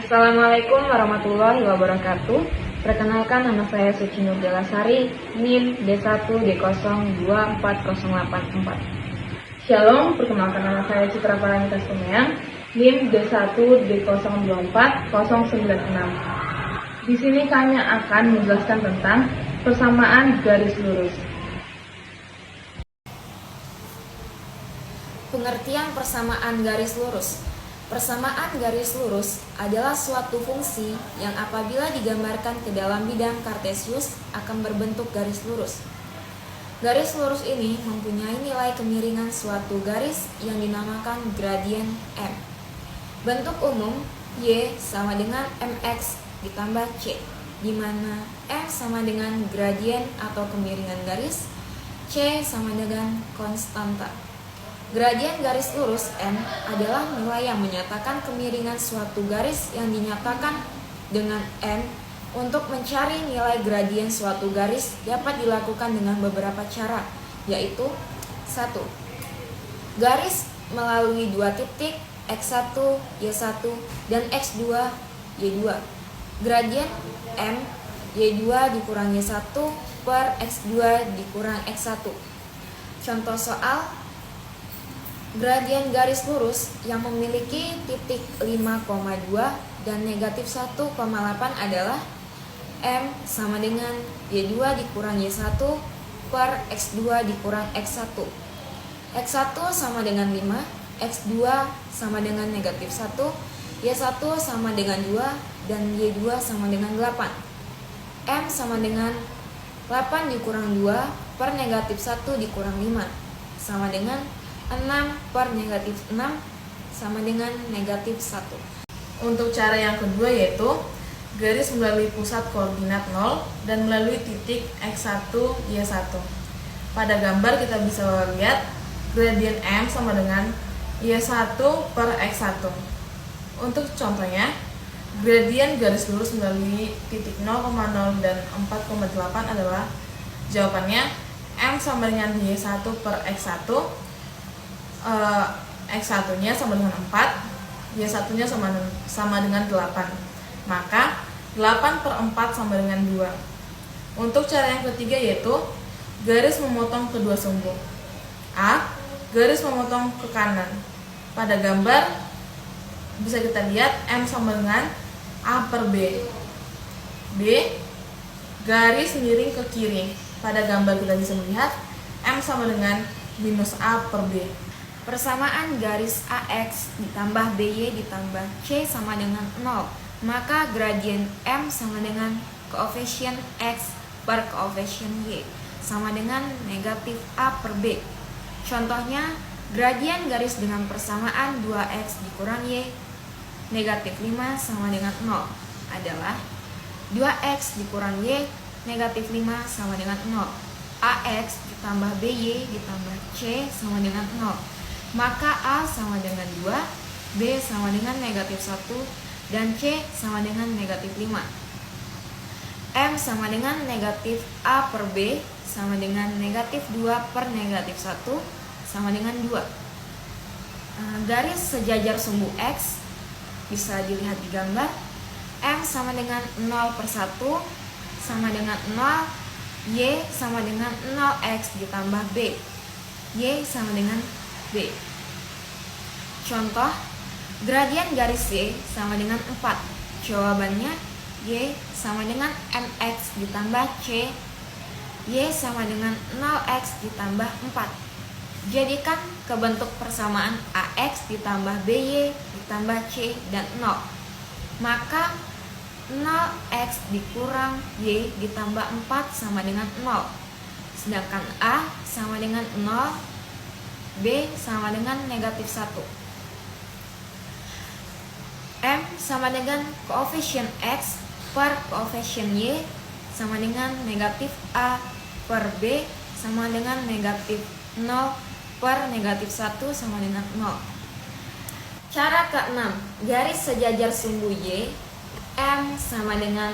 Assalamualaikum warahmatullahi wabarakatuh. Perkenalkan, nama saya Suci Nur Delasari, NIM D1D0240844. Shalom, perkenalkan, nama saya Citra Paramita Sumeang, NIM D1D0240906. Di sini kami akan menjelaskan tentang persamaan garis lurus. Pengertian persamaan garis lurus. Persamaan garis lurus adalah suatu fungsi yang apabila digambarkan ke dalam bidang kartesius akan berbentuk garis lurus. Garis lurus ini mempunyai nilai kemiringan suatu garis yang dinamakan gradien M. Bentuk umum Y sama dengan MX ditambah C, di mana M sama dengan gradien atau kemiringan garis, C sama dengan konstanta. Gradien garis lurus M adalah nilai yang menyatakan kemiringan suatu garis yang dinyatakan dengan M. Untuk mencari nilai gradien suatu garis dapat dilakukan dengan beberapa cara, yaitu 1. Garis melalui dua titik X1, Y1, dan X2, Y2. Gradien M Y2 dikurang Y1 per X2 dikurang X1. Contoh soal: gradien garis lurus yang memiliki titik 5,2 dan negatif 1,8 adalah M sama dengan Y2 dikurang Y1 per X2 dikurang X1. X1 sama dengan 5, X2 sama dengan negatif 1, Y1 sama dengan 2, dan Y2 sama dengan 8. M sama dengan 8 dikurang 2 per negatif 1 dikurang 5 sama dengan 6 per negatif 6 sama dengan negatif 1. Untuk cara yang kedua yaitu garis melalui pusat koordinat 0 dan melalui titik X1, Y1. Pada gambar kita bisa lihat gradien M sama dengan Y1 per X1. Untuk contohnya, gradien garis lurus melalui titik 0,0 dan 4,8 adalah jawabannya M sama dengan Y1 per X1. X1 nya sama dengan 4, Y1 nya sama dengan 8. Maka 8 per 4 sama dengan 2. Untuk cara yang ketiga yaitu garis memotong kedua sumbu. A. Garis memotong ke kanan. Pada gambar bisa kita lihat M sama dengan A per B. B. Garis miring ke kiri. Pada gambar kita bisa melihat M sama dengan minus A per B. Persamaan garis AX ditambah BY ditambah C sama dengan 0, maka gradien M sama dengan koefisien X per koefisien Y sama dengan negatif A per B. Contohnya, gradien garis dengan persamaan 2X dikurang Y negatif 5 sama dengan 0 adalah 2X dikurang Y negatif 5 sama dengan 0. AX ditambah BY ditambah C sama dengan 0. Maka A sama dengan 2, B sama dengan negatif 1, dan C sama dengan negatif 5. M sama dengan negatif A per B sama dengan negatif 2 per negatif 1 sama dengan 2. Garis sejajar sumbu X bisa dilihat di gambar. M sama dengan 0 per 1 sama dengan 0, Y sama dengan 0X ditambah B, Y sama dengan B. Contoh, gradien garis Y sama dengan 4. Jawabannya Y sama dengan MX ditambah C, Y sama dengan 0X ditambah 4. Jadikan ke bentuk persamaan AX ditambah BY ditambah C dan 0. Maka 0X dikurang Y ditambah 4 sama dengan 0. Sedangkan A sama dengan 0, B sama dengan negatif 1. M sama dengan koefisien X per koefisien Y sama dengan negatif A per B sama dengan negatif 0 per negatif 1 sama dengan 0. Cara ke-6, garis sejajar sumbu Y. M sama dengan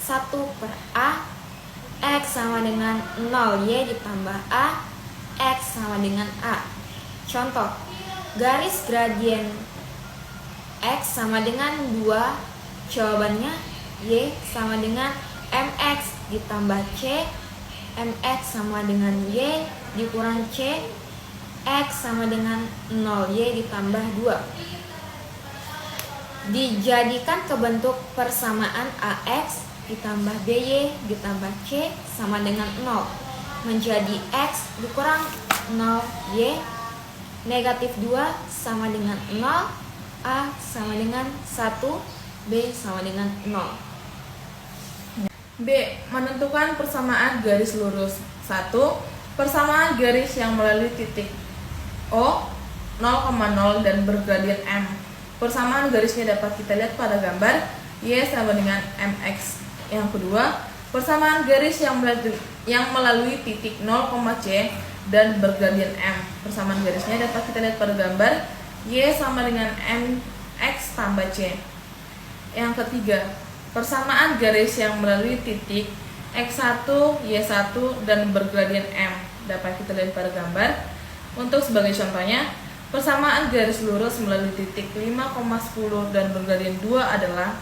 1 per A, X sama dengan 0 Y ditambah A, X sama dengan A. Contoh, garis gradien X sama dengan 2 Jawabannya Y sama dengan MX ditambah C, MX sama dengan Y dikurang C, X sama dengan 0, Y ditambah 2. Dijadikan ke bentuk persamaan AX ditambah BY ditambah C sama dengan 0, menjadi X dikurang 0, Y negatif 2 sama dengan 0, A sama dengan 1, B sama dengan 0. B. Menentukan persamaan garis lurus. 1. Persamaan garis yang melalui titik O 0,0 dan bergradian M. Persamaan garisnya dapat kita lihat pada gambar Y sama dengan MX. Yang kedua, persamaan garis yang melalui titik 0, C dan bergradian M. Persamaan garisnya dapat kita lihat pada gambar Y sama dengan MX tambah C. Yang ketiga, persamaan garis yang melalui titik X1, Y1 dan bergradian M. Dapat kita lihat pada gambar. Untuk sebagai contohnya, persamaan garis lurus melalui titik 5,10 dan bergradian 2 adalah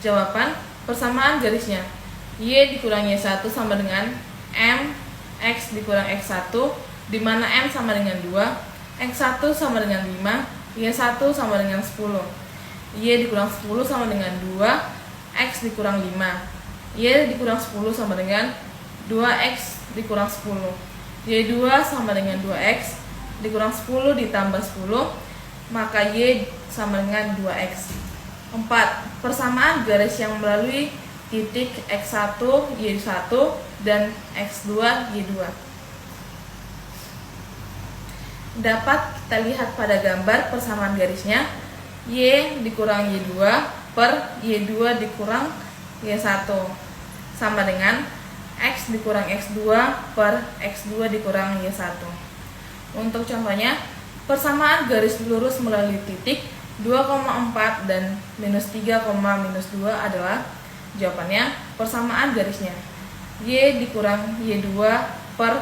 jawaban persamaan garisnya Y dikurang Y1 sama dengan M X dikurang X1, di mana M sama dengan 2, X1 sama dengan 5, Y1 sama dengan 10. Y dikurang 10 sama dengan 2, X dikurang 5. Y dikurang 10 sama dengan 2X dikurang 10. Y2 sama dengan 2X dikurang 10 ditambah 10, maka Y sama dengan 2X. 4. Persamaan garis yang melalui titik X1, Y1 dan X2, Y2. Dapat kita lihat pada gambar persamaan garisnya Y dikurang Y2 per Y2 dikurang Y1 sama dengan X dikurang X2 per X2 dikurang Y1. Untuk contohnya, persamaan garis lurus melalui titik 2,4 dan minus 3, minus 2 adalah jawabannya persamaan garisnya Y dikurang Y2 per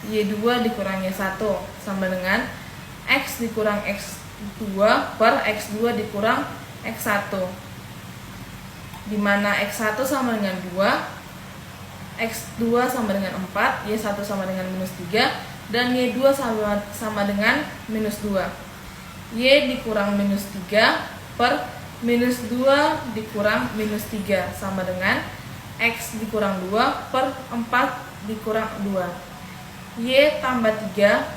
Y2 dikurang Y1 sama dengan X dikurang X2 per X2 dikurang X1, di mana X1 sama dengan 2, X2 sama dengan 4, Y1 sama dengan minus 3, dan Y2 sama dengan minus 2. Y dikurang minus 3 per minus 2 dikurang minus 3 sama dengan X dikurang 2 per 4 dikurang 2. Y tambah 3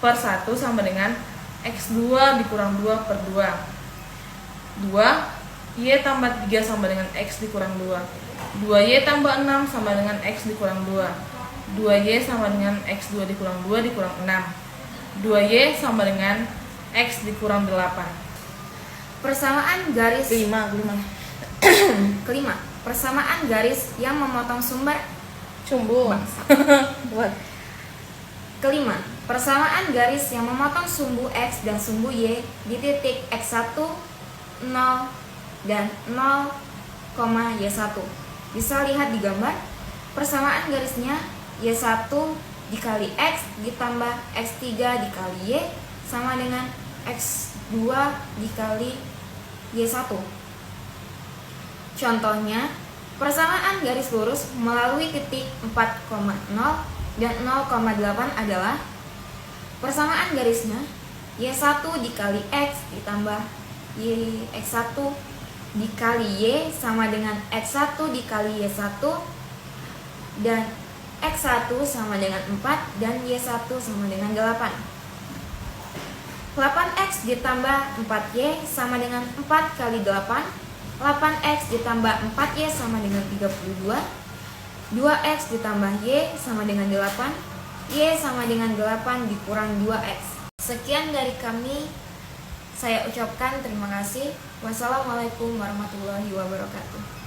per 1 sama dengan X2 dikurang 2 per 2. 2. Y tambah 3 sama dengan X dikurang 2. 2Y tambah 6 sama dengan X dikurang 2. 2Y sama dengan X2 dikurang 2 dikurang 6. 2Y sama dengan X dikurang 8. Persamaan garis Kelima. kelima, persamaan garis yang memotong sumber. Buat. Kelima, persamaan garis yang memotong sumbu X dan sumbu Y di titik X1, 0 dan 0, Y1. Bisa lihat di gambar. Persamaan garisnya Y1 dikali X ditambah X3 dikali Y sama dengan X2 dikali Y1. Contohnya, persamaan garis lurus melalui titik 4,0 dan 0,8 adalah persamaan garisnya Y1 dikali X ditambah X1 dikali Y sama dengan X1 dikali Y1, dan X1 sama dengan 4 dan Y1 sama dengan 8. 8X ditambah 4Y sama dengan 4 kali 8. 8X ditambah 4Y sama dengan 32. 2X ditambah Y sama dengan 8. Y sama dengan 8 dikurang 2X. Sekian dari kami. Saya ucapkan terima kasih. Wassalamualaikum warahmatullahi wabarakatuh.